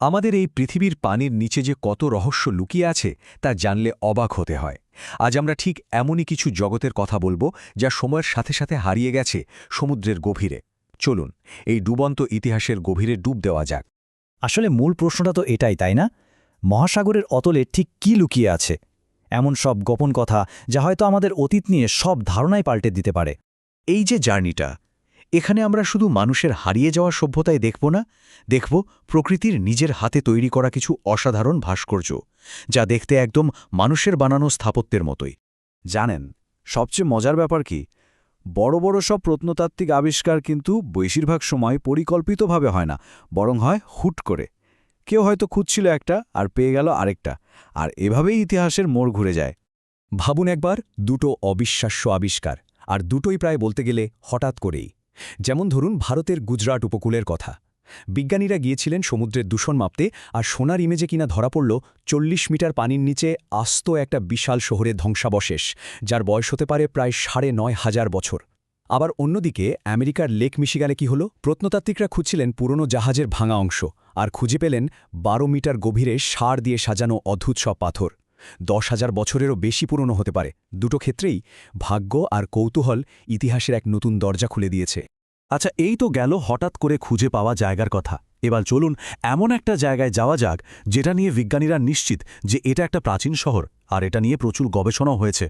আমাদের এই পৃথিবীর পানির নিচে যে কত রহস্য লুকিয়ে আছে তা জানলে অবাক হতে হয়। আজ আমরা ঠিক এমনই কিছু জগতের কথা বলবো যা সময়ের সাথে সাথে হারিয়ে গেছে সমুদ্রের গভীরে। চলুন এই ডুবন্ত ইতিহাসের গভীরে ডুব দেওয়া যাক। আসলে মূল প্রশ্নটা তো এটাই, তাই না? মহাসাগরের অতলে ঠিক কি লুকিয়ে আছে? এমন সব গোপন কথা যা হয়তো আমাদের অতীত নিয়ে সব ধারণাই পাল্টে দিতে পারে। এই যে জার্নিটা, এখানে আমরা শুধু মানুষের হারিয়ে যাওয়া সভ্যতায় দেখব না, দেখব প্রকৃতির নিজের হাতে তৈরি করা কিছু অসাধারণ ভাস্কর্য, যা দেখতে একদম মানুষের বানানো স্থাপত্যের মতোই। জানেন, সবচেয়ে মজার ব্যাপার কি? বড় বড় সব প্রত্নতাত্ত্বিক আবিষ্কার কিন্তু বেশিরভাগ সময় পরিকল্পিতভাবে হয় না, বরং হয় হুট করে। কেউ হয়তো খুঁজছিল একটা আর পেয়ে গেল আরেকটা, আর এভাবেই ইতিহাসের মোড় ঘুরে যায়। ভাবুন একবার, দুটো অবিশ্বাস্য আবিষ্কার, আর দুটোই প্রায় বলতে গেলে হঠাৎ করেই। যেমন ধরুন ভারতের গুজরাট উপকূলের কথা। বিজ্ঞানীরা গিয়েছিলেন সমুদ্রের দূষণ মাপতে, আর সোনার ইমেজে কিনা ধরা পড়ল ৪০ মিটার পানির নিচে আস্ত একটা বিশাল শহরের ধ্বংসাবশেষ, যার বয়স হতে পারে প্রায় ৯,৫০০ বছর। আবার অন্যদিকে আমেরিকার লেক মিশিগানে কি হলো? প্রত্নতাত্ত্বিকরা খুঁজছিলেন পুরনো জাহাজের ভাঙা অংশ, আর খুঁজে পেলেন ১২ মিটার গভীরে সার দিয়ে সাজানো অদ্ভুত সব পাথর। ১০,০০০ বছরেরও বেশি পুরনো হতে পারে। দুটো ক্ষেত্রেই ভাগ্য আর কৌতূহল ইতিহাসের এক নতুন দরজা খুলে দিয়েছে। আচ্ছা, এই তো গেল হঠাৎ করে খুঁজে পাওয়া জায়গার কথা। এবার চলুন এমন একটা জায়গায় যাওয়া যাক যেটা নিয়ে বিজ্ঞানীরা নিশ্চিত যে এটা একটা প্রাচীন শহর, আর এটা নিয়ে প্রচুর গবেষণাও হয়েছে।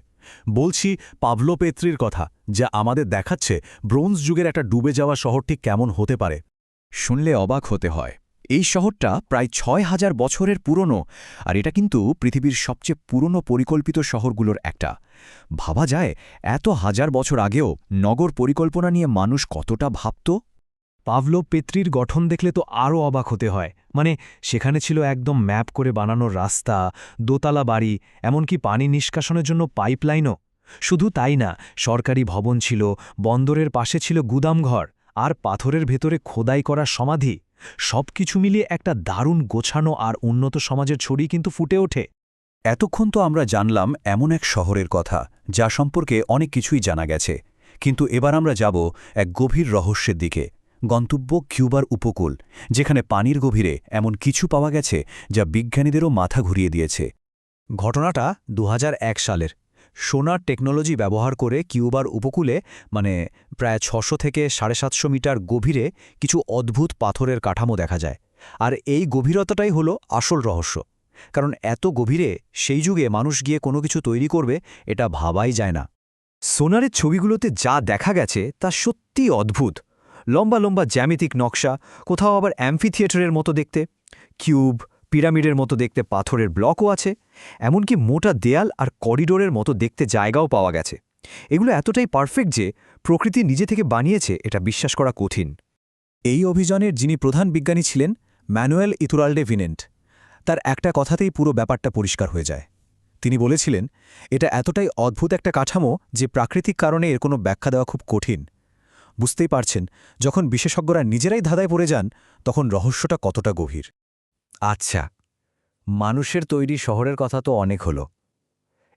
বলছি পাভলোপেত্রির কথা, যা আমাদের দেখাচ্ছে ব্রোঞ্জ যুগের একটা ডুবে যাওয়া শহর ঠিক কেমন হতে পারে। শুনলে অবাক হতে হয়। এই শহরটা প্রায় ৬,০০০ বছরের পুরনো, আর এটা কিন্তু পৃথিবীর সবচেয়ে পুরনো পরিকল্পিত শহরগুলোর একটা। ভাবা যায় এত হাজার বছর আগেও নগর পরিকল্পনা নিয়ে মানুষ কতটা ভাবত। পাভলোপেত্রির গঠন দেখলে তো আরও অবাক হতে হয়। মানে সেখানে ছিল একদম ম্যাপ করে বানানো রাস্তা, দোতলা বাড়ি, এমনকি পানি নিষ্কাশনের জন্য পাইপলাইনও। শুধু তাই না, সরকারি ভবন ছিল, বন্দরের পাশে ছিল গুদামঘর, আর পাথরের ভেতরে খোদাই করা সমাধি। সবকিছু মিলিয়ে একটা দারুণ গোছানো আর উন্নত সমাজের ছড়ি কিন্তু ফুটে ওঠে। এতক্ষণ তো আমরা জানলাম এমন এক শহরের কথা যা সম্পর্কে অনেক কিছুই জানা গেছে, কিন্তু এবার আমরা যাব এক গভীর রহস্যের দিকে। গন্তব্য কিউবার উপকূল, যেখানে পানির গভীরে এমন কিছু পাওয়া গেছে যা বিজ্ঞানীদেরও মাথা ঘুরিয়ে দিয়েছে। ঘটনাটা ২০০১ সালের। সোনার টেকনোলজি ব্যবহার করে কিউবার উপকূলে, মানে প্রায় ৬০০ থেকে ৭৫০ মিটার গভীরে কিছু অদ্ভুত পাথরের কাঠামো দেখা যায়। আর এই গভীরতাটাই হলো আসল রহস্য। কারণ এত গভীরে সেই যুগে মানুষ গিয়ে কোনো কিছু তৈরি করবে, এটা ভাবাই যায় না। সোনারের ছবিগুলোতে যা দেখা গেছে তা সত্যিই অদ্ভুত। লম্বা লম্বা জ্যামিতিক নকশা, কোথাও আবার অ্যাম্ফিথিয়েটারের মতো দেখতে কিউব, পিরামিডের মতো দেখতে পাথরের ব্লকও আছে, এমনকি মোটা দেয়াল আর করিডোরের মতো দেখতে জায়গাও পাওয়া গেছে। এগুলো এতটাই পারফেক্ট যে প্রকৃতি নিজে থেকে বানিয়েছে এটা বিশ্বাস করা কঠিন। এই অভিযানের যিনি প্রধান বিজ্ঞানী ছিলেন, ম্যানুয়েল ইতুরালডে ভিনেন্ট, তার একটা কথাতেই পুরো ব্যাপারটা পরিষ্কার হয়ে যায়। তিনি বলেছিলেন, এটা এতটাই অদ্ভুত একটা কাঠামো যে প্রাকৃতিক কারণে এর কোনো ব্যাখ্যা দেওয়া খুব কঠিন। বুঝতেই পারছেন, যখন বিশেষজ্ঞরা নিজেরাই ধাঁধায় পড়ে যান, তখন রহস্যটা কতটা গভীর। আচ্ছা, মানুষের তৈরি শহরের কথা তো অনেক হলো।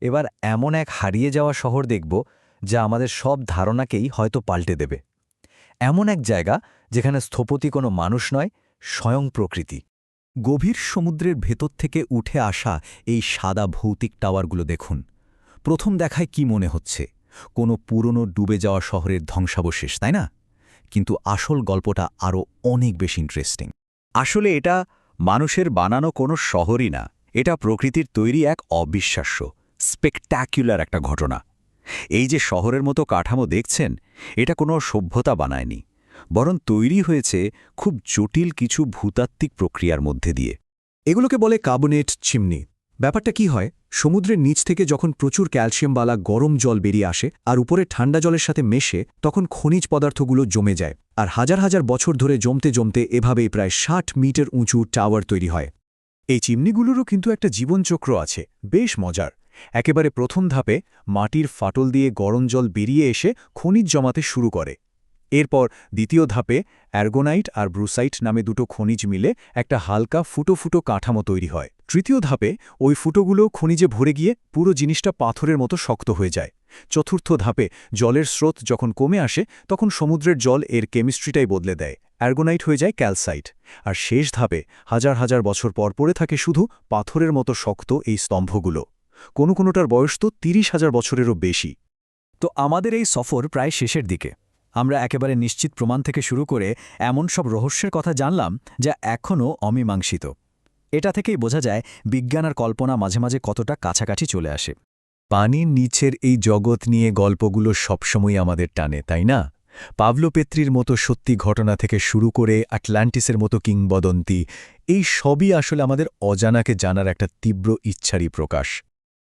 এবার এমন এক হারিয়ে যাওয়া শহর দেখব যা আমাদের সব ধারণাকেই হয়তো পাল্টে দেবে। এমন এক জায়গা যেখানে স্থপতি কোনো মানুষ নয়, স্বয়ং প্রকৃতি। গভীর সমুদ্রের ভেতর থেকে উঠে আসা এই সাদা ভৌতিক টাওয়ারগুলো দেখুন। প্রথম দেখায় কি মনে হচ্ছে? কোনো পুরনো ডুবে যাওয়া শহরের ধ্বংসাবশেষ, তাই না? কিন্তু আসল গল্পটা আরও অনেক বেশি ইন্টারেস্টিং। আসলে এটা মানুষের বানানো কোনো শহরই না, এটা প্রকৃতির তৈরি এক অবিশ্বাস্য, স্পেকট্যাকুলার একটা ঘটনা। এই যে শহরের মতো কাঠামো দেখছেন, এটা কোনো সভ্যতা বানায়নি, বরং তৈরি হয়েছে খুব জটিল কিছু ভূতাত্ত্বিক প্রক্রিয়ার মধ্যে দিয়ে। এগুলোকে বলে কার্বনেট চিমনি। ব্যাপারটা কি হয়, সমুদ্রের নিচ থেকে যখন প্রচুর ক্যালসিয়ামওয়ালা গরম জল বেরিয়ে আসে আর উপরে ঠান্ডা জলের সাথে মেশে, তখন খনিজ পদার্থগুলো জমে যায়, আর হাজার হাজার বছর ধরে জমতে জমতে এভাবেই প্রায় ৬০ মিটার উঁচু টাওয়ার তৈরি হয়। এই চিমনিগুলোরও কিন্তু একটা জীবনচক্র আছে, বেশ মজার। একেবারে প্রথম ধাপে মাটির ফাটল দিয়ে গরম জল বেরিয়ে এসে খনিজ জমাতে শুরু করে। এরপর দ্বিতীয় ধাপে অ্যার্গোনাইট আর ব্রুসাইট নামে দুটো খনিজ মিলে একটা হালকা ফুটো ফুটো কাঠামো তৈরি হয়। তৃতীয় ধাপে ওই ফুটোগুলো খনিজে ভরে গিয়ে পুরো জিনিসটা পাথরের মতো শক্ত হয়ে যায়। চতুর্থ ধাপে জলের স্রোত যখন কমে আসে, তখন সমুদ্রের জল এর কেমিস্ট্রিটাই বদলে দেয়। অ্যার্গোনাইট হয়ে যায় ক্যালসাইট, আর শেষ ধাপে হাজার হাজার বছর পর পড়ে থাকে শুধু পাথরের মতো শক্ত এই স্তম্ভগুলো। কোনোটার বয়স তো ৩০,০০০ বছরেরও বেশি। তো আমাদের এই সফর প্রায় শেষের দিকে। আমরা একেবারে নিশ্চিত প্রমাণ থেকে শুরু করে এমন সব রহস্যের কথা জানলাম যা এখনও অমীমাংসিত। এটা থেকেই বোঝা যায় বিজ্ঞান আর কল্পনা মাঝে মাঝে কতটা কাছাকাছি চলে আসে। পানির নিচের এই জগৎ নিয়ে গল্পগুলো সবসময় আমাদের টানে, তাই না? পাভলো পেত্রির মতো সত্যি ঘটনা থেকে শুরু করে আটলান্টিসের মতো কিংবদন্তি, এই সবই আসলে আমাদের অজানাকে জানার একটা তীব্র ইচ্ছারই প্রকাশ।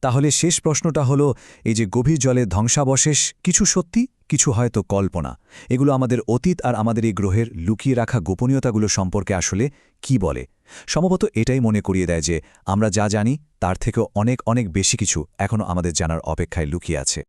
তাহলে শেষ প্রশ্নটা হলো, এই যে গভীর জলের ধ্বংসাবশেষ, কিছু সত্যি, কিছু হয়তো কল্পনা, এগুলো আমাদের অতীত আর আমাদের এই গ্রহের লুকিয়ে রাখা গোপনীয়তাগুলো সম্পর্কে আসলে কি বলে? সম্ভবত এটাই মনে করিয়ে দেয় যে আমরা যা জানি তার থেকেও অনেক অনেক বেশি কিছু এখনও আমাদের জানার অপেক্ষায় লুকিয়ে আছে।